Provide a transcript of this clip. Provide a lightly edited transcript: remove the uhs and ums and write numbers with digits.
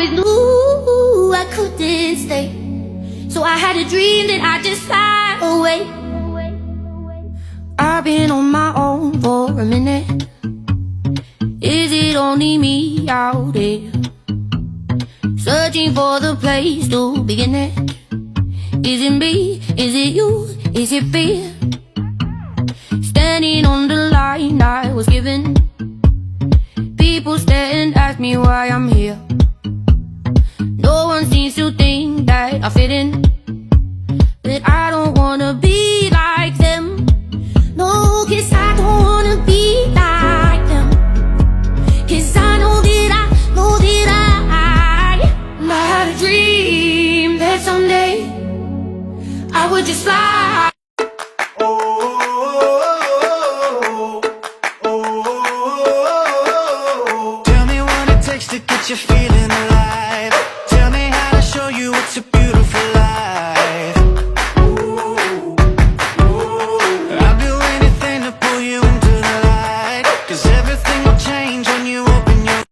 always knew I couldn't stay, so I had a dream that I just fly away. I've been on my own for a minute. Is it only me out there, searching for the place to begin it? Is it me? Is it you? Is it fear? Standing on the line I was given, people stare and ask me why I'm here. No one seems to think that I fit in, that I don't wanna be like them. No, 'cause I don't wanna be like them. 'Cause I know that I had a dream that someday I would just fly. Tell me what it takes to get you feeling alive. Tell me how to show you it's a beautiful life.